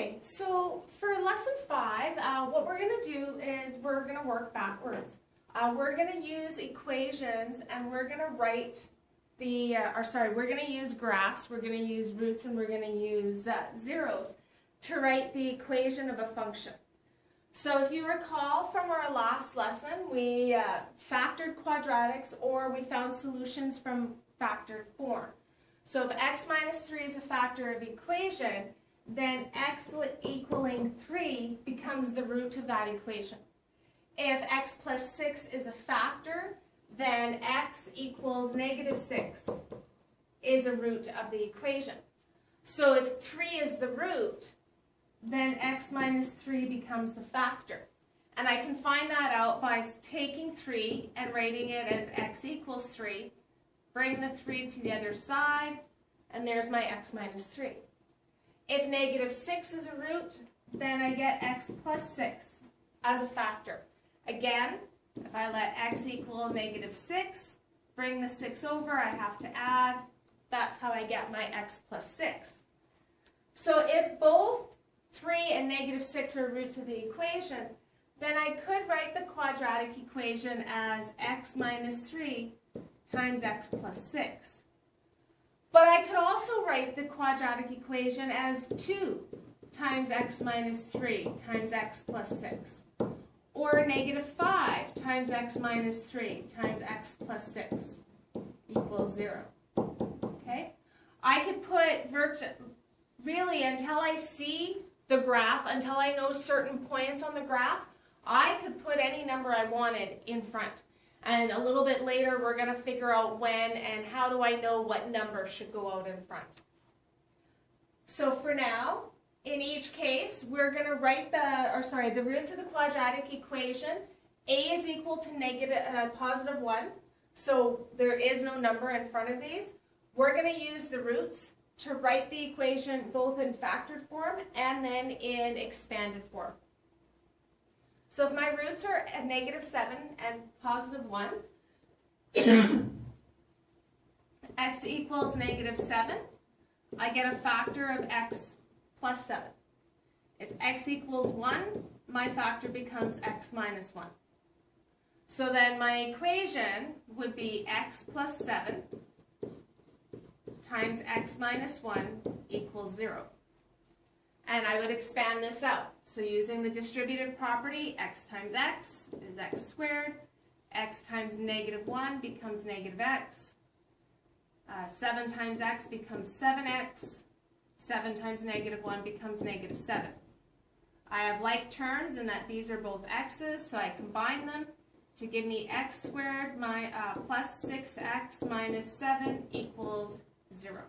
Okay, so for lesson 5, what we're going to do is we're going to work backwards. We're going to use equations and we're going to write the, we're going to use graphs, we're going to use roots, and we're going to use zeros to write the equation of a function. So if you recall from our last lesson, we factored quadratics, or we found solutions from factored form. So if x minus 3 is a factor of equation, then x equaling 3 becomes the root of that equation. If x plus 6 is a factor, then x equals negative 6 is a root of the equation. So if 3 is the root, then x minus 3 becomes the factor. And I can find that out by taking 3 and writing it as x equals 3, bring the 3 to the other side, and there's my x minus 3. If negative 6 is a root, then I get x plus 6 as a factor. Again, if I let x equal negative 6, bring the 6 over, I have to add. That's how I get my x plus 6. So if both 3 and negative 6 are roots of the equation, then I could write the quadratic equation as x minus 3 times x plus 6. But I could also write the quadratic equation as 2 times x minus 3 times x plus 6. Or negative 5 times x minus 3 times x plus 6 equals 0. Okay? I could put really until I see the graph, until I know certain points on the graph, I could put any number I wanted in front. And a little bit later, we're going to figure out when and how do I know what number should go out in front. So for now, in each case, we're going to write the roots of the quadratic equation. A is equal to positive 1, so there is no number in front of these. We're going to use the roots to write the equation both in factored form and then in expanded form. So if my roots are at negative 7 and positive 1, x equals negative 7, I get a factor of x plus 7. If x equals 1, my factor becomes x minus 1. So then my equation would be x plus 7 times x minus 1 equals 0. And I would expand this out. So using the distributive property, x times x is x squared. X times negative 1 becomes negative x. 7 times x becomes 7x. 7 times negative 1 becomes negative 7. I have like terms in that these are both x's, so I combine them to give me x squared plus 6x minus 7 equals 0.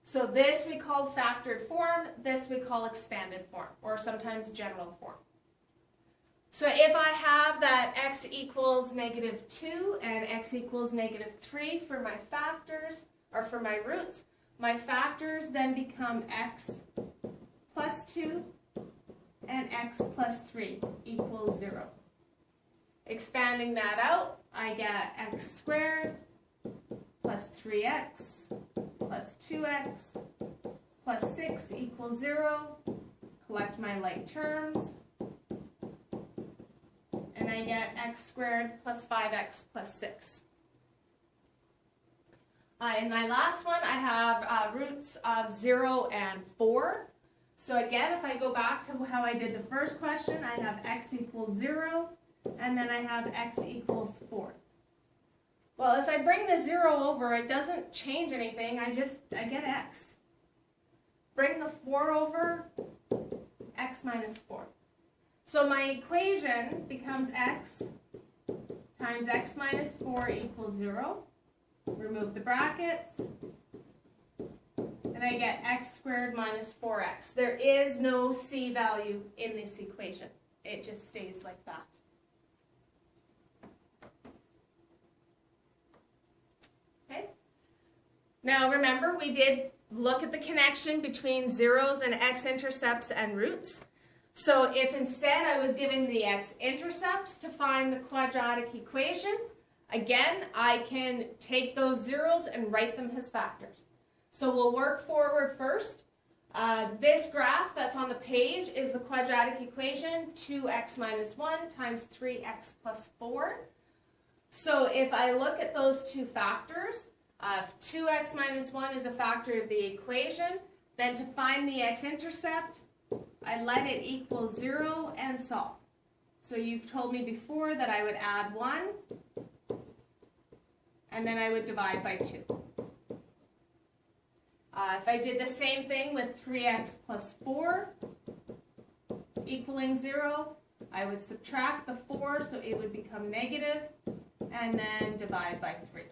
So this we call factored form, this we call expanded form, or sometimes general form. So if I have that x equals negative 2 and x equals negative 3 for my factors, or for my roots, my factors then become x plus 2 and x plus 3 equals 0. Expanding that out, I get x squared plus 3x plus 2x plus 6 equals 0. Collect my like terms. And I get x squared plus 5x plus 6. In my last one, I have roots of 0 and 4. So again, if I go back to how I did the first question, I have x equals 0, and then I have x equals 4. Well, if I bring the 0 over, it doesn't change anything. I get x. Bring the 4 over, x minus 4. So my equation becomes x times x minus 4 equals 0. Remove the brackets. And I get x squared minus 4x. There is no c value in this equation. It just stays like that. Now remember, we did look at the connection between zeros and x-intercepts and roots. So if instead I was given the x-intercepts to find the quadratic equation, again, I can take those zeros and write them as factors. So we'll work forward first. This graph that's on the page is the quadratic equation 2x minus 1 times 3x plus 4. So if I look at those two factors, 2x minus 1 is a factor of the equation. Then to find the x-intercept, I let it equal 0 and solve. So you've told me before that I would add 1, and then I would divide by 2. If I did the same thing with 3x plus 4 equaling 0, I would subtract the 4, so it would become negative, and then divide by 3.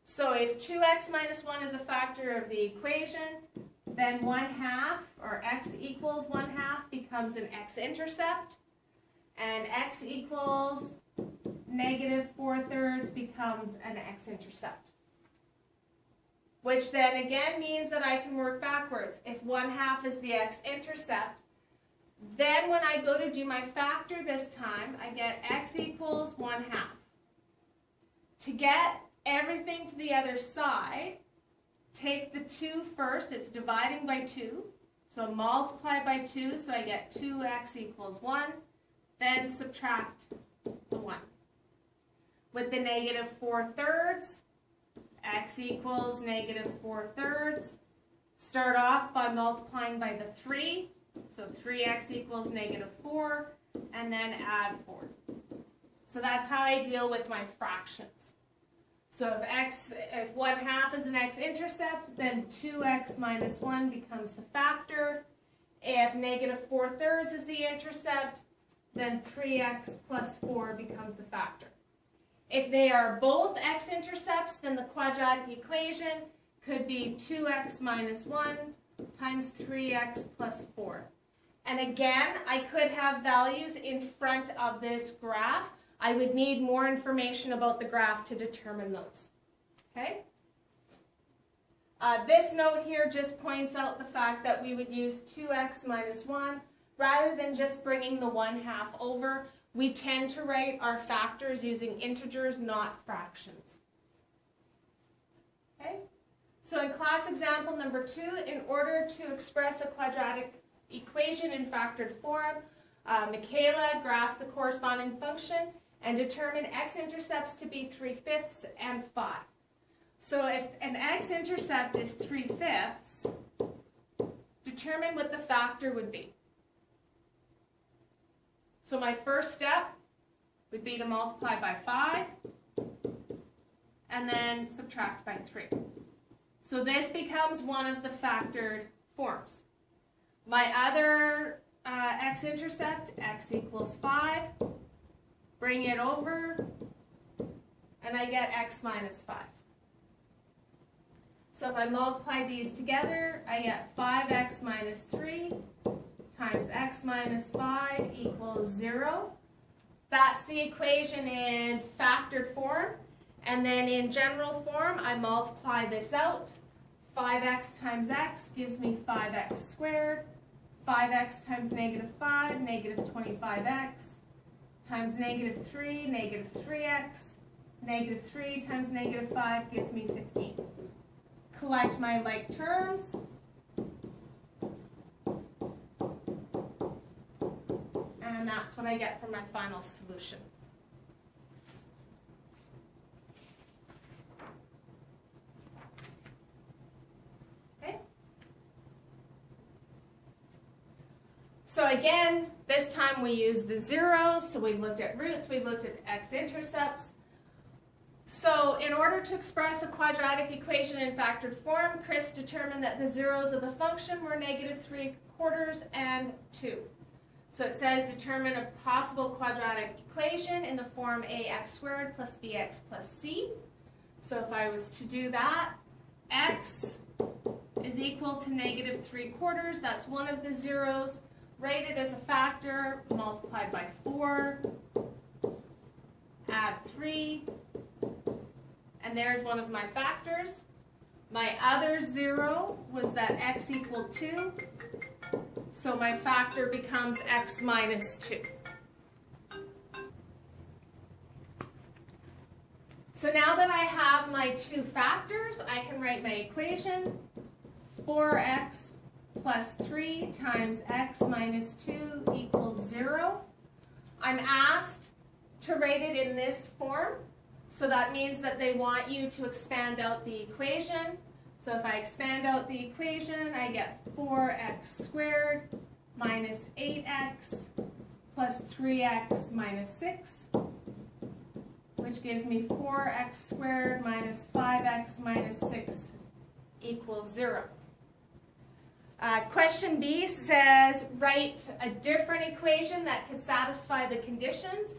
So if 2x minus 1 is a factor of the equation, then 1/2, or x equals 1/2, becomes an x-intercept, and x equals negative 4/3 becomes an x-intercept. Which then again means that I can work backwards. If 1/2 is the x-intercept, then when I go to do my factor this time, I get x equals 1/2. To get everything to the other side, take the 2 first, it's dividing by 2, so multiply by 2, so I get 2x equals 1, then subtract the 1. With the negative 4/3, x equals negative 4/3. Start off by multiplying by the 3, so 3x equals negative 4, and then add 4. So that's how I deal with my fractions. So if 1/2 is an x-intercept, then 2x minus 1 becomes the factor. If negative 4/3 is the intercept, then 3x plus 4 becomes the factor. If they are both x-intercepts, then the quadratic equation could be 2x minus 1 times 3x plus 4. And again, I could have values in front of this graph. I would need more information about the graph to determine those. Okay? This note here just points out the fact that we would use 2x minus 1 rather than just bringing the 1/2 over. We tend to write our factors using integers, not fractions. Okay? So in class example number 2, in order to express a quadratic equation in factored form, Michaela graphed the corresponding function and determined x-intercepts to be 3/5 and 5. So if an x-intercept is 3/5, determine what the factor would be. So my first step would be to multiply by 5 and then subtract by 3. So this becomes one of the factored forms. My other x-intercept, x equals 5, bring it over, and I get x minus 5. So if I multiply these together, I get 5x minus 3 times x minus 5 equals 0. That's the equation in factored form. And then in general form, I multiply this out. 5x times x gives me 5x squared. 5x times negative 5, negative 25x, times negative 3, negative 3x. Negative 3 times negative 5 gives me 15. Collect my like terms. And that's what I get for my final solution. Okay? So again, this time we used the zeros, so we looked at roots, we looked at x-intercepts. So in order to express a quadratic equation in factored form, Chris determined that the zeros of the function were negative 3/4 and 2. So it says determine a possible quadratic equation in the form ax squared plus bx plus c. So if I was to do that, x is equal to negative 3/4. That's one of the zeros. Write it as a factor, multiplied by 4, add 3, and there's one of my factors. My other zero was that x equaled 2, so my factor becomes x minus 2. So now that I have my two factors, I can write my equation. 4x plus 3 times x minus 2 equals 0. I'm asked to write it in this form, so that means that they want you to expand out the equation. So if I expand out the equation, I get 4x squared minus 8x plus 3x minus 6, which gives me 4x squared minus 5x minus 6 equals 0. Question B says, write a different equation that could satisfy the conditions.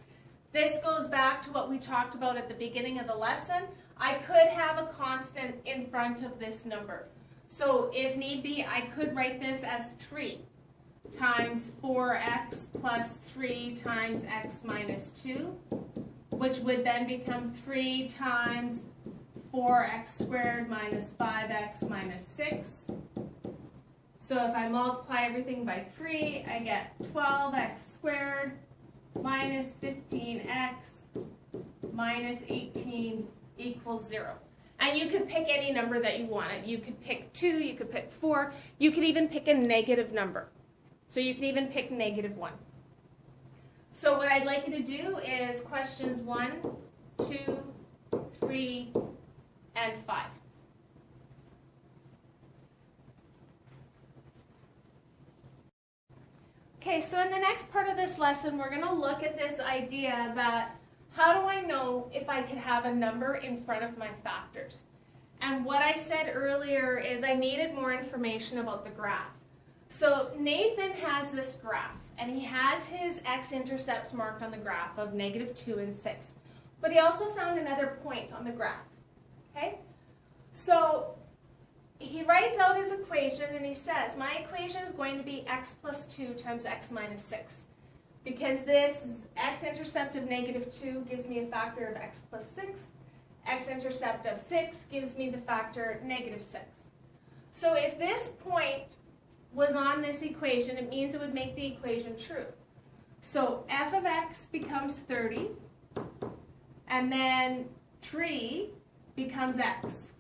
This goes back to what we talked about at the beginning of the lesson. I could have a constant in front of this number. So if need be, I could write this as 3 times 4x plus 3 times x minus 2, which would then become 3 times 4x squared minus 5x minus 6. So if I multiply everything by 3, I get 12x squared minus 15x minus 18 equals 0. And you could pick any number that you wanted. You could pick 2, you could pick 4, you could even pick a negative number. So you can even pick negative 1. So what I'd like you to do is questions 1, 2, 3, and 5. Okay, so in the next part of this lesson, we're going to look at this idea that how do I know if I could have a number in front of my factors? And what I said earlier is I needed more information about the graph. So Nathan has this graph, and he has his x-intercepts marked on the graph of -2 and 6. But he also found another point on the graph. Okay? So he writes out his equation, and he says, my equation is going to be x plus 2 times x minus 6. Because this x-intercept of -2 gives me a factor of x plus 6. X-intercept of 6 gives me the factor -6. So if this point was on this equation, it means it would make the equation true. So f of x becomes 30, and then 3 becomes x.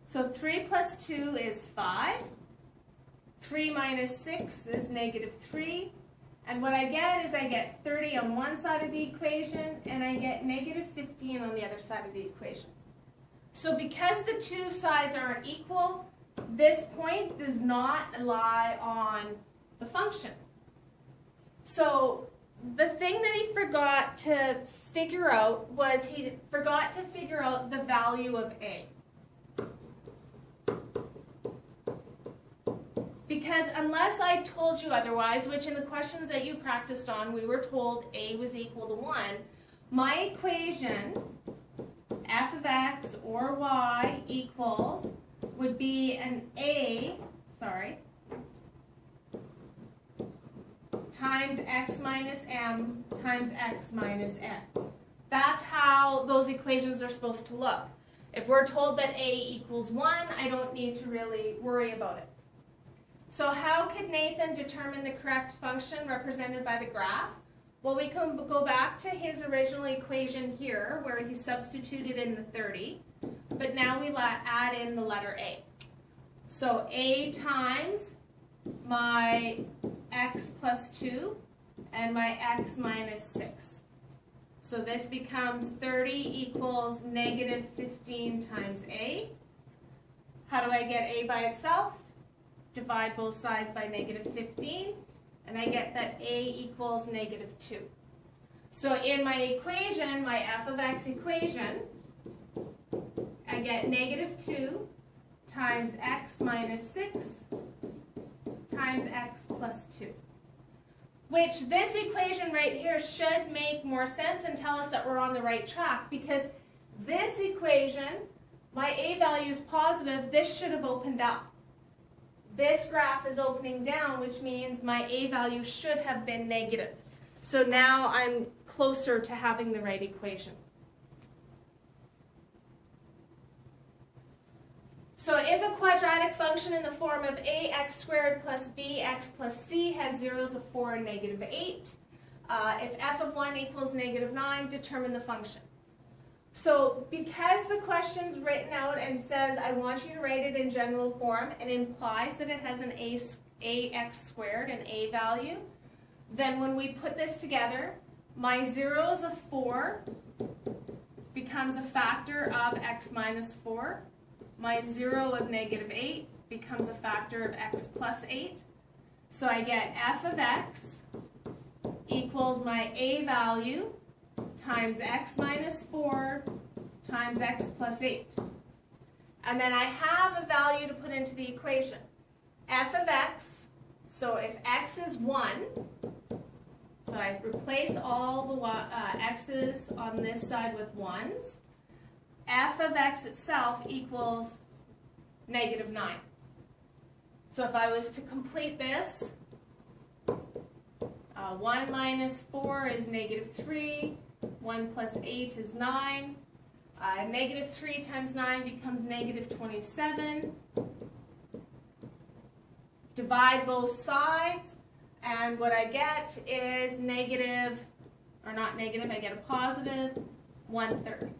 So 3 plus 2 is 5. 3 minus 6 is -3. And what I get is I get 30 on one side of the equation, and I get -15 on the other side of the equation. So because the two sides aren't equal, this point does not lie on the function. So the thing that he forgot to figure out was he forgot to figure out the value of a. Because unless I told you otherwise, which in the questions that you practiced on, we were told a was equal to 1, my equation, f of x or y equals, would be an a, times x minus m times x minus n. That's how those equations are supposed to look. If we're told that a equals 1, I don't need to really worry about it. So how could Nathan determine the correct function represented by the graph? Well, we can go back to his original equation here, where he substituted in the 30, but now we add in the letter a. So a times my x plus 2 and my x minus 6. So this becomes 30 equals -15 times a. How do I get a by itself? Divide both sides by -15, and I get that a equals -2. So in my equation, my f of x equation, I get -2 times x minus 6 times x plus 2. Which this equation right here should make more sense and tell us that we're on the right track, because this equation, my a value is positive, this should have opened up. This graph is opening down, which means my a value should have been negative. So now I'm closer to having the right equation. So if a quadratic function in the form of ax squared plus bx plus c has zeros of 4 and -8, if f of 1 equals -9, determine the function. So because the question's written out and says, I want you to write it in general form, and implies that it has an ax squared, an a value, then when we put this together, my zeros of 4 becomes a factor of x minus 4. My 0 of negative 8 becomes a factor of x plus 8. So I get f of x equals my a value times x minus 4 times x plus 8. And then I have a value to put into the equation. F of x, so if x is 1, so I replace all the x's on this side with 1s, f of x itself equals negative 9. So if I was to complete this, 1 minus 4 is negative 3, 1 plus 8 is 9, negative 3 times 9 becomes negative 27. Divide both sides, and what I get is negative, or not negative, I get a positive 1/3.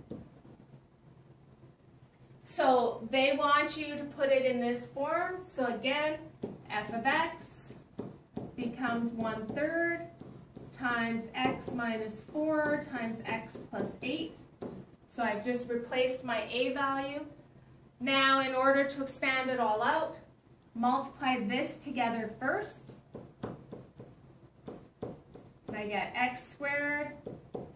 So they want you to put it in this form. So again, f of x becomes 1/3 times x minus 4 times x plus 8. So I've just replaced my a value. Now, in order to expand it all out, multiply this together first. And I get x squared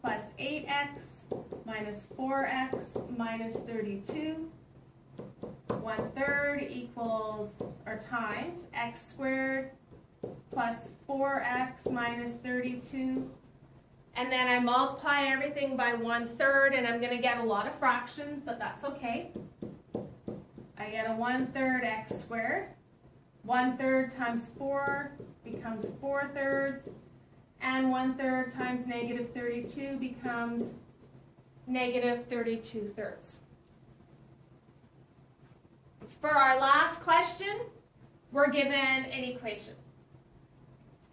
plus 8x minus 4x minus 32. 1/3 equals, or times, x squared plus 4x minus 32. And then I multiply everything by 1/3, and I'm going to get a lot of fractions, but that's okay. I get a 1/3 x squared. 1/3 times 4 becomes 4/3, and 1/3 times negative 32 becomes negative 32/3. For our last question, we're given an equation.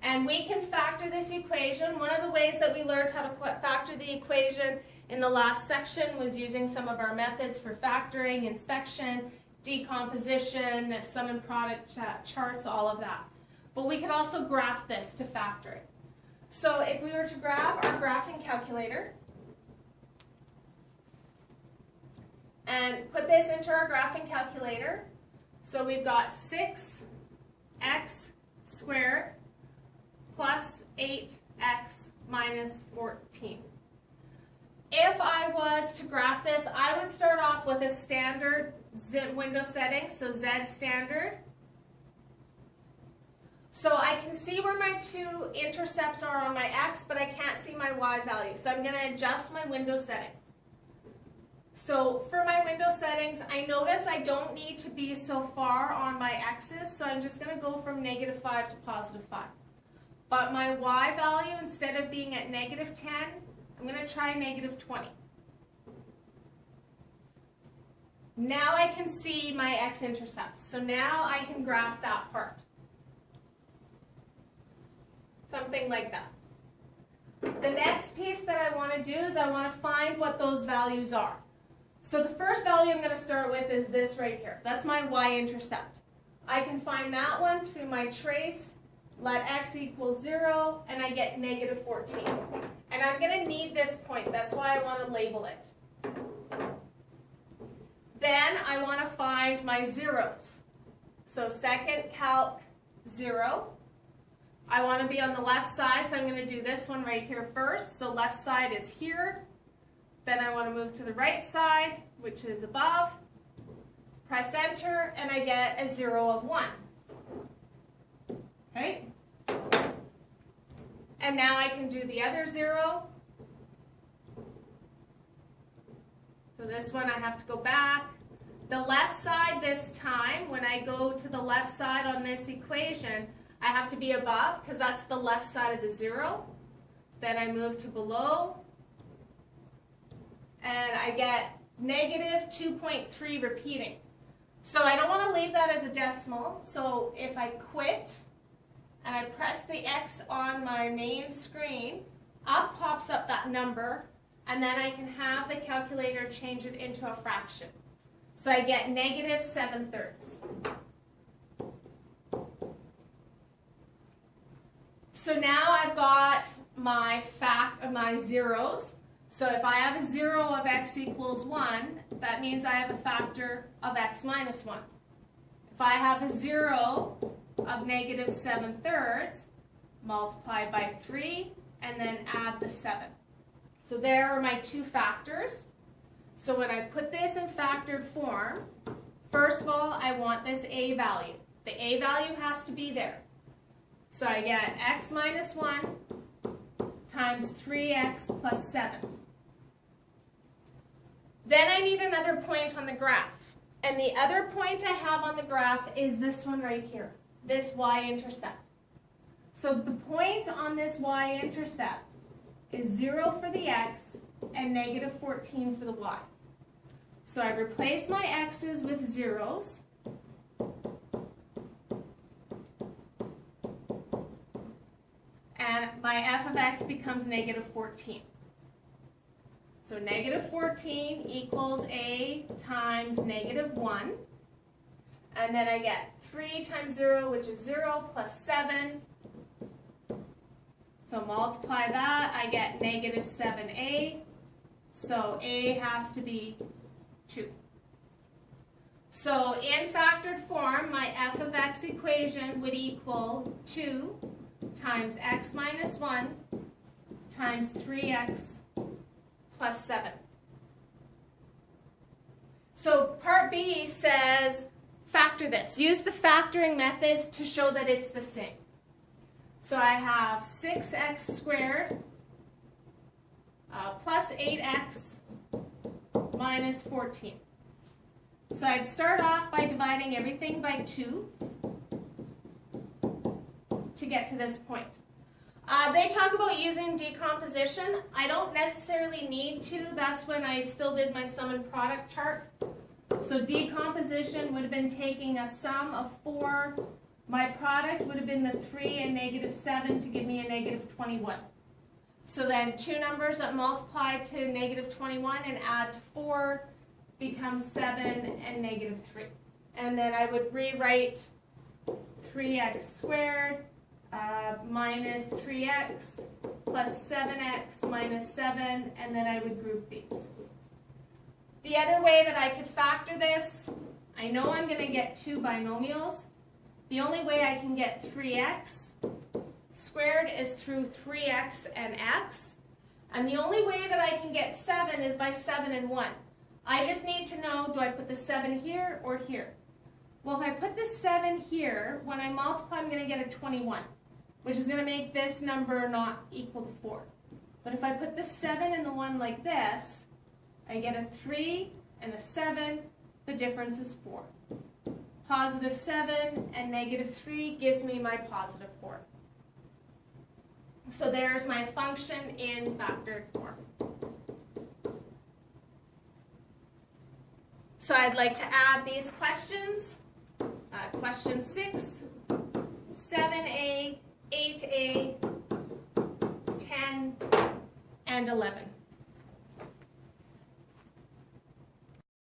And we can factor this equation. One of the ways that we learned how to factor the equation in the last section was using some of our methods for factoring, inspection, decomposition, sum and product charts, all of that. But we could also graph this to factor it. So if we were to grab our graphing calculator and put this into our graphing calculator, so we've got 6x squared plus 8x minus 14. If I was to graph this, I would start off with a standard window setting, so Z standard. So I can see where my two intercepts are on my x, but I can't see my y value. So I'm going to adjust my window settings. So for my window settings, I notice I don't need to be so far on my x's, so I'm just going to go from -5 to +5. But my y value, instead of being at -10, I'm going to try -20. Now I can see my x-intercepts. So now I can graph that part. Something like that. The next piece that I want to do is I want to find what those values are. So the first value I'm going to start with is this right here. That's my y-intercept. I can find that one through my trace. Let x equal 0, and I get -14. And I'm going to need this point. That's why I want to label it. Then I want to find my zeros. So second calc 0. I want to be on the left side, so I'm going to do this one right here first. So left side is here. Then I want to move to the right side, which is above. Press enter, and I get a 0 of 1. Okay? And now I can do the other 0. So this one I have to go back. The left side this time, when I go to the left side on this equation, I have to be above because that's the left side of the 0. Then I move to below. And I get -2.3 repeating. So I don't want to leave that as a decimal. So if I quit and I press the X on my main screen, up pops up that number, and then I can have the calculator change it into a fraction. So I get negative 7/3. So now I've got my zeros. So if I have a 0 of x equals 1, that means I have a factor of x minus 1. If I have a 0 of negative 7/3, multiply by 3, and then add the 7. So there are my two factors. So when I put this in factored form, first of all, I want this a value. The a value has to be there. So I get x minus 1 times 3x plus 7. Then I need another point on the graph. And the other point I have on the graph is this one right here, this y-intercept. So the point on this y-intercept is 0 for the x and negative 14 for the y. So I replace my x's with zeros. And my f of x becomes negative 14. So negative 14 equals a times negative 1. And then I get 3 times 0, which is 0, plus 7. So multiply that, I get negative 7a. So a has to be 2. So in factored form, my f of x equation would equal 2 times x minus 1 times 3x plus 7. So part B says factor this. Use the factoring methods to show that it's the same. So I have 6x squared plus 8x minus 14. So I'd start off by dividing everything by 2 to get to this point. They talk about using decomposition. I don't necessarily need to. That's when I still did my sum and product chart. So decomposition would have been taking a sum of 4. My product would have been the 3 and negative 7 to give me a negative 21. So then two numbers that multiply to negative 21 and add to 4 becomes 7 and negative 3. And then I would rewrite 3x squared minus 3x plus 7x minus 7, and then I would group these. The other way that I could factor this, I know I'm going to get two binomials. The only way I can get 3x squared is through 3x and x. And the only way that I can get 7 is by 7 and 1. I just need to know, do I put the 7 here or here? Well, if I put the 7 here, when I multiply, I'm going to get a 21, which is going to make this number not equal to 4. But if I put the 7 and the 1 like this, I get a 3 and a 7. The difference is 4. Positive 7 and negative 3 gives me my positive 4. So there's my function in factored form. So I'd like to add these questions. Question 6, 7a, 8a, 10, and 11.